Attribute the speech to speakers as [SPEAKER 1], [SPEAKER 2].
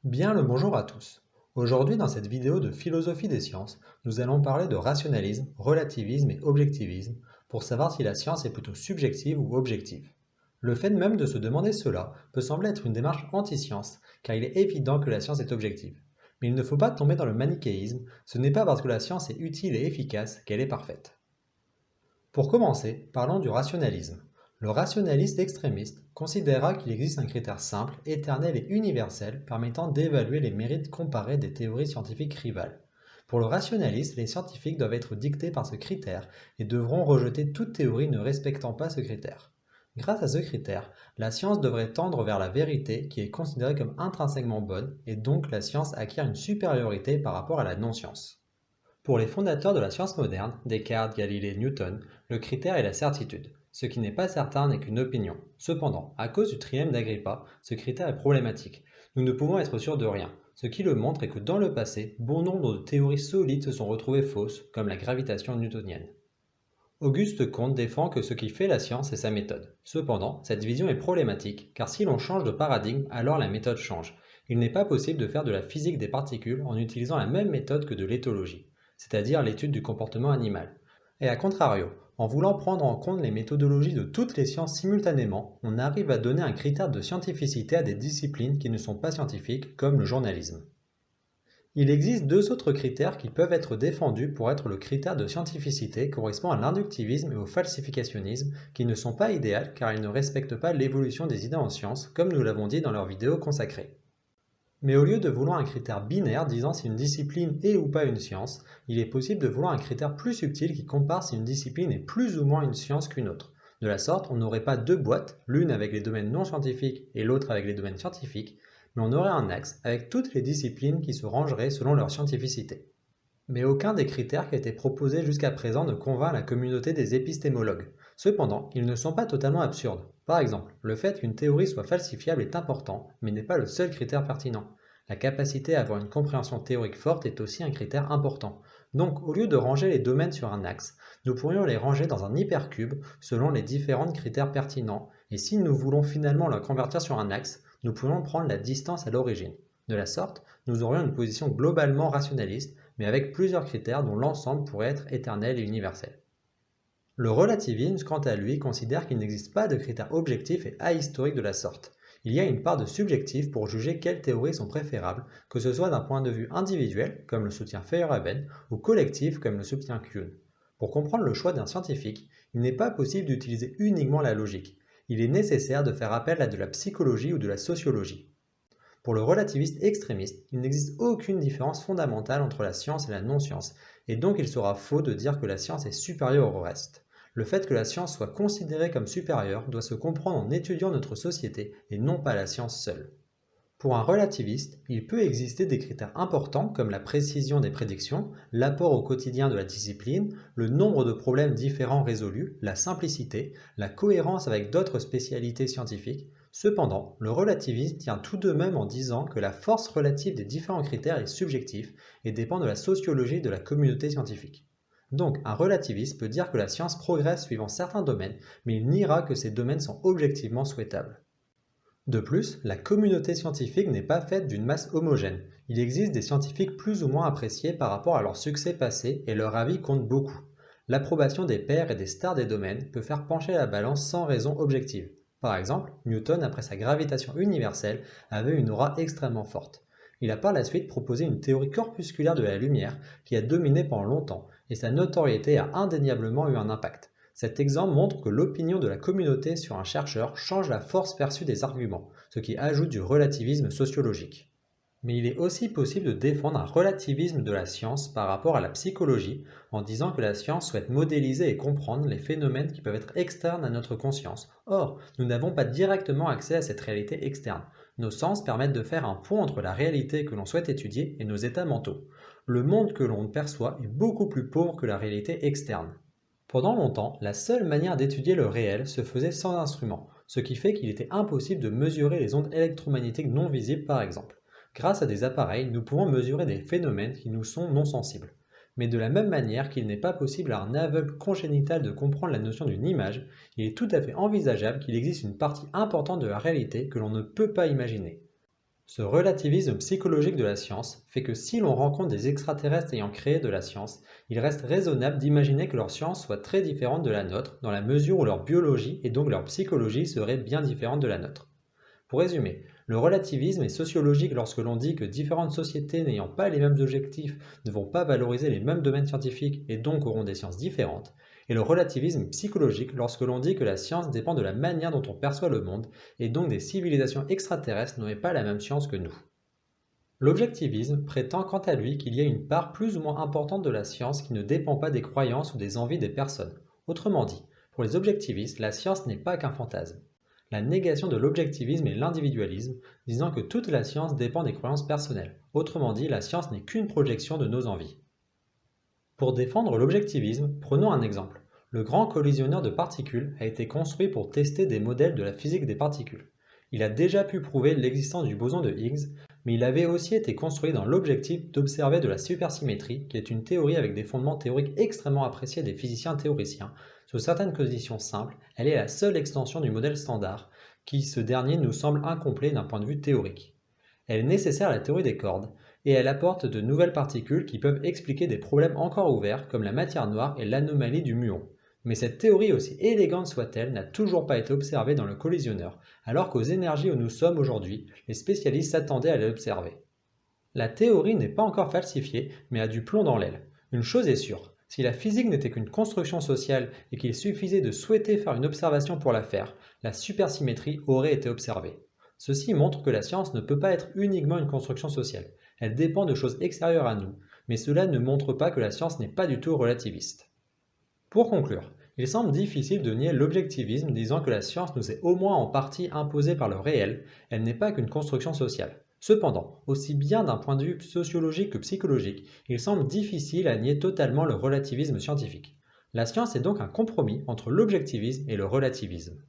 [SPEAKER 1] Bien le bonjour à tous. Aujourd'hui, dans cette vidéo de philosophie des sciences, nous allons parler de rationalisme, relativisme et objectivisme pour savoir si la science est plutôt subjective ou objective. Le fait même de se demander cela peut sembler être une démarche anti-science, car il est évident que la science est objective. Mais il ne faut pas tomber dans le manichéisme, ce n'est pas parce que la science est utile et efficace qu'elle est parfaite. Pour commencer, parlons du rationalisme. Le rationaliste extrémiste considérera qu'il existe un critère simple, éternel et universel permettant d'évaluer les mérites comparés des théories scientifiques rivales. Pour le rationaliste, les scientifiques doivent être dictés par ce critère et devront rejeter toute théorie ne respectant pas ce critère. Grâce à ce critère, la science devrait tendre vers la vérité qui est considérée comme intrinsèquement bonne et donc la science acquiert une supériorité par rapport à la non-science. Pour les fondateurs de la science moderne, Descartes, Galilée, Newton, le critère est la certitude. Ce qui n'est pas certain n'est qu'une opinion. Cependant, à cause du trilemme d'Agrippa, ce critère est problématique. Nous ne pouvons être sûrs de rien. Ce qui le montre est que dans le passé, bon nombre de théories solides se sont retrouvées fausses, comme la gravitation newtonienne. Auguste Comte défend que ce qui fait la science est sa méthode. Cependant, cette vision est problématique, car si l'on change de paradigme, alors la méthode change. Il n'est pas possible de faire de la physique des particules en utilisant la même méthode que de l'éthologie, c'est-à-dire l'étude du comportement animal. Et à contrario, en voulant prendre en compte les méthodologies de toutes les sciences simultanément, on arrive à donner un critère de scientificité à des disciplines qui ne sont pas scientifiques, comme le journalisme. Il existe deux autres critères qui peuvent être défendus pour être le critère de scientificité correspond à l'inductivisme et au falsificationnisme, qui ne sont pas idéales car ils ne respectent pas l'évolution des idées en sciences, comme nous l'avons dit dans leur vidéo consacrée. Mais au lieu de vouloir un critère binaire disant si une discipline est ou pas une science, il est possible de vouloir un critère plus subtil qui compare si une discipline est plus ou moins une science qu'une autre. De la sorte, on n'aurait pas deux boîtes, l'une avec les domaines non scientifiques et l'autre avec les domaines scientifiques, mais on aurait un axe avec toutes les disciplines qui se rangeraient selon leur scientificité. Mais aucun des critères qui a été proposés jusqu'à présent ne convainc la communauté des épistémologues. Cependant, ils ne sont pas totalement absurdes. Par exemple, le fait qu'une théorie soit falsifiable est important, mais n'est pas le seul critère pertinent. La capacité à avoir une compréhension théorique forte est aussi un critère important. Donc, au lieu de ranger les domaines sur un axe, nous pourrions les ranger dans un hypercube selon les différents critères pertinents, et si nous voulons finalement le convertir sur un axe, nous pourrions prendre la distance à l'origine. De la sorte, nous aurions une position globalement rationaliste, mais avec plusieurs critères dont l'ensemble pourrait être éternel et universel. Le relativisme, quant à lui, considère qu'il n'existe pas de critères objectifs et ahistoriques de la sorte. Il y a une part de subjectif pour juger quelles théories sont préférables, que ce soit d'un point de vue individuel, comme le soutient Feyerabend, ou collectif, comme le soutient Kuhn. Pour comprendre le choix d'un scientifique, il n'est pas possible d'utiliser uniquement la logique. Il est nécessaire de faire appel à de la psychologie ou de la sociologie. Pour le relativiste extrémiste, il n'existe aucune différence fondamentale entre la science et la non-science, et donc il sera faux de dire que la science est supérieure au reste. Le fait que la science soit considérée comme supérieure doit se comprendre en étudiant notre société et non pas la science seule. Pour un relativiste, il peut exister des critères importants comme la précision des prédictions, l'apport au quotidien de la discipline, le nombre de problèmes différents résolus, la simplicité, la cohérence avec d'autres spécialités scientifiques. Cependant, le relativisme tient tout de même en disant que la force relative des différents critères est subjective et dépend de la sociologie de la communauté scientifique. Donc, un relativiste peut dire que la science progresse suivant certains domaines, mais il niera que ces domaines sont objectivement souhaitables. De plus, la communauté scientifique n'est pas faite d'une masse homogène. Il existe des scientifiques plus ou moins appréciés par rapport à leur succès passé et leur avis compte beaucoup. L'approbation des pairs et des stars des domaines peut faire pencher la balance sans raison objective. Par exemple, Newton, après sa gravitation universelle, avait une aura extrêmement forte. Il a par la suite proposé une théorie corpusculaire de la lumière qui a dominé pendant longtemps, et sa notoriété a indéniablement eu un impact. Cet exemple montre que l'opinion de la communauté sur un chercheur change la force perçue des arguments, ce qui ajoute du relativisme sociologique. Mais il est aussi possible de défendre un relativisme de la science par rapport à la psychologie en disant que la science souhaite modéliser et comprendre les phénomènes qui peuvent être externes à notre conscience. Or, nous n'avons pas directement accès à cette réalité externe. Nos sens permettent de faire un pont entre la réalité que l'on souhaite étudier et nos états mentaux. Le monde que l'on perçoit est beaucoup plus pauvre que la réalité externe. Pendant longtemps, la seule manière d'étudier le réel se faisait sans instrument, ce qui fait qu'il était impossible de mesurer les ondes électromagnétiques non visibles par exemple. Grâce à des appareils, nous pouvons mesurer des phénomènes qui nous sont non sensibles. Mais de la même manière qu'il n'est pas possible à un aveugle congénital de comprendre la notion d'une image, il est tout à fait envisageable qu'il existe une partie importante de la réalité que l'on ne peut pas imaginer. Ce relativisme psychologique de la science fait que si l'on rencontre des extraterrestres ayant créé de la science, il reste raisonnable d'imaginer que leur science soit très différente de la nôtre, dans la mesure où leur biologie et donc leur psychologie seraient bien différentes de la nôtre. Pour résumer, le relativisme est sociologique lorsque l'on dit que différentes sociétés n'ayant pas les mêmes objectifs ne vont pas valoriser les mêmes domaines scientifiques et donc auront des sciences différentes, et le relativisme psychologique lorsque l'on dit que la science dépend de la manière dont on perçoit le monde et donc des civilisations extraterrestres n'auraient pas la même science que nous. L'objectivisme prétend quant à lui qu'il y a une part plus ou moins importante de la science qui ne dépend pas des croyances ou des envies des personnes. Autrement dit, pour les objectivistes, la science n'est pas qu'un fantasme. La négation de l'objectivisme est l'individualisme, disant que toute la science dépend des croyances personnelles. Autrement dit, la science n'est qu'une projection de nos envies. Pour défendre l'objectivisme, prenons un exemple. Le grand collisionneur de particules a été construit pour tester des modèles de la physique des particules. Il a déjà pu prouver l'existence du boson de Higgs, mais il avait aussi été construit dans l'objectif d'observer de la supersymétrie, qui est une théorie avec des fondements théoriques extrêmement appréciés des physiciens théoriciens. Sous certaines conditions simples, elle est la seule extension du modèle standard, qui ce dernier nous semble incomplet d'un point de vue théorique. Elle est nécessaire à la théorie des cordes, et elle apporte de nouvelles particules qui peuvent expliquer des problèmes encore ouverts comme la matière noire et l'anomalie du muon. Mais cette théorie, aussi élégante soit-elle, n'a toujours pas été observée dans le collisionneur, alors qu'aux énergies où nous sommes aujourd'hui, les spécialistes s'attendaient à l'observer. La théorie n'est pas encore falsifiée, mais a du plomb dans l'aile. Une chose est sûre, si la physique n'était qu'une construction sociale et qu'il suffisait de souhaiter faire une observation pour la faire, la supersymétrie aurait été observée. Ceci montre que la science ne peut pas être uniquement une construction sociale. Elle dépend de choses extérieures à nous, mais cela ne montre pas que la science n'est pas du tout relativiste. Pour conclure, il semble difficile de nier l'objectivisme disant que la science nous est au moins en partie imposée par le réel, elle n'est pas qu'une construction sociale. Cependant, aussi bien d'un point de vue sociologique que psychologique, il semble difficile à nier totalement le relativisme scientifique. La science est donc un compromis entre l'objectivisme et le relativisme.